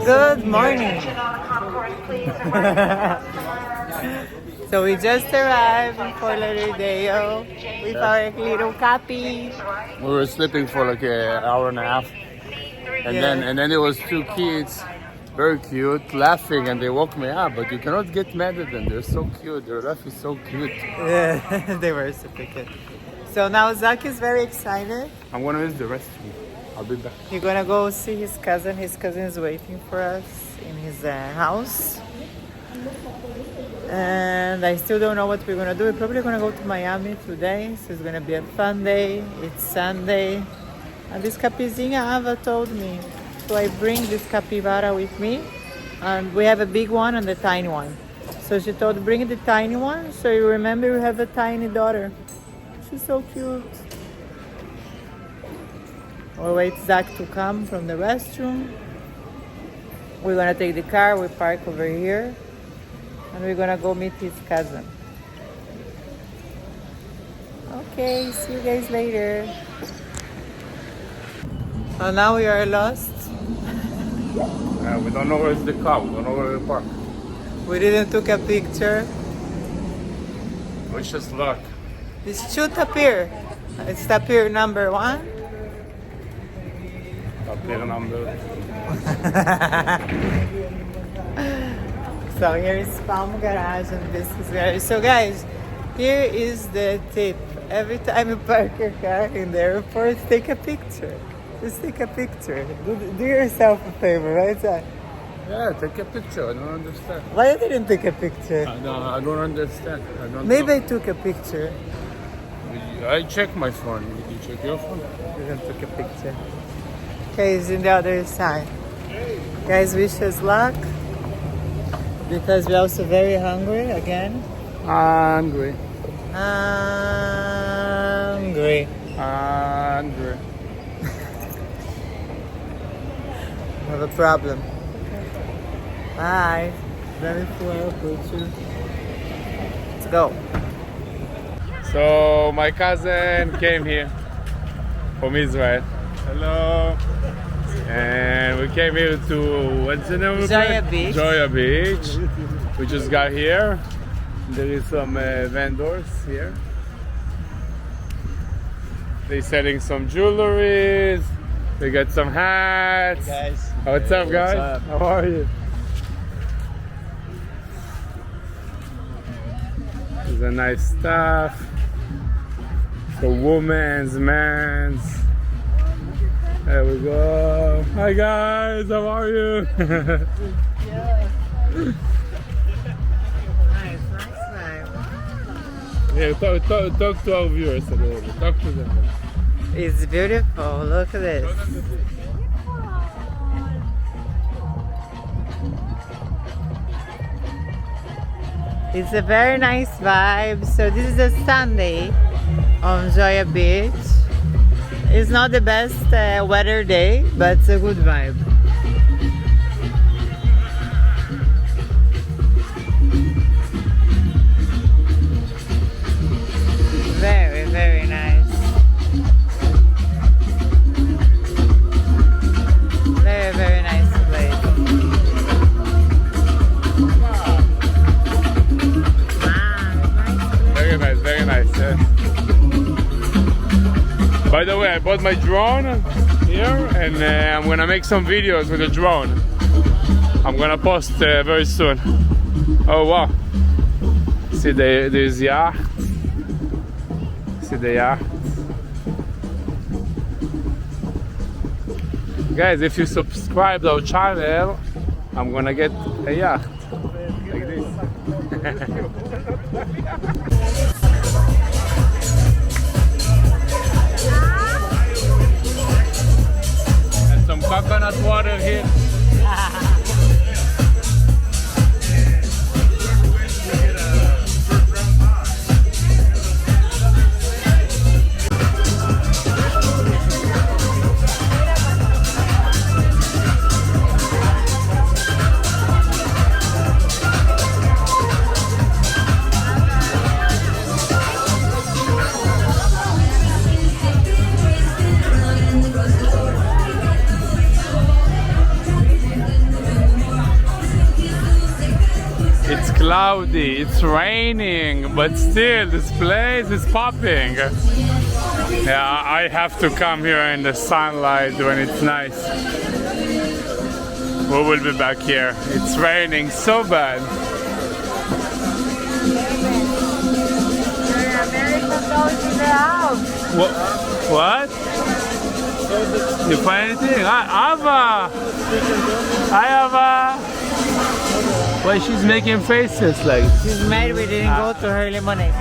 Good morning. So we just arrived in Fort Lauderdale with our little Cappy. We were sleeping for like an hour and a half, and then there was two kids, very cute, laughing, and they woke me up. But you cannot get mad at them; they're so cute. Their laugh is so cute. Yeah, they were super cute. So now Zach is very excited. I'm gonna use the restroom. I'll be back. He's gonna go see his cousin. His cousin is waiting for us in his house. And I still don't know what we're gonna do. We're probably gonna go to Miami today, so it's gonna be a fun day. It's Sunday. And this capizinha Ava told me, so I bring this capybara with me. And we have a big one and a tiny one. So she told, bring the tiny one, so you remember you have a tiny daughter. She's so cute. We'll wait Zach to come from the restroom. We're gonna take the car, we park over here. And we're gonna go meet his cousin. Okay, see you guys later. So now we are lost. We don't know where's the car. We don't know where the park. We didn't took a picture. Wish us luck. This should appear. It's appear number 1. Tapir number. So here is Palm Garage and this is Garage. So guys, here is the tip. Every time you park your car in the airport, take a picture. Just take a picture. Do yourself a favor, right, Zach? Yeah, take a picture. I don't understand. Why you didn't take a picture? I don't understand. I don't Maybe know. I took a picture. I check my phone. Did you check your phone? You didn't take a picture. Okay, it's in the other side. Guys, wish us luck. Because we're also very hungry again. Hungry. Hungry. Hungry. Have a problem. Bye. Very full with you. Let's go. So my cousin came here from Israel. Hello. And we came here to, what's the name of the Joya place? Beach. Joya Beach. We just got here. There is some vendors here. They're selling some jewelries. They got some hats. Hey guys. What's up, guys? What's up? How are you? There's a nice stuff for women's, men's. There we go. Hi guys, how are you? Nice vibe. Yeah, talk to our viewers a little bit. Talk to them. It's beautiful. Look at this. It's a very nice vibe. So this is a Sunday on Joya Beach. It's not the best weather day, but it's a good vibe. Very, very nice. Very, very nice place. Very nice, very nice. Yeah. By the way, I bought my drone here and I'm gonna make some videos with the drone. I'm gonna post very soon. Oh wow. See this yacht. See the yacht. Guys, if you subscribe to our channel, I'm gonna get a yacht. Like this. Some coconut water here. cloudy, it's raining, but still this place is popping. Yeah, I have to come here in the sunlight when it's nice. We will be back here. It's raining so bad. American dogs in the house. What? You find anything? Ava! Hi, Ava! Why she's making faces like? She's mad we didn't go to her lemonade.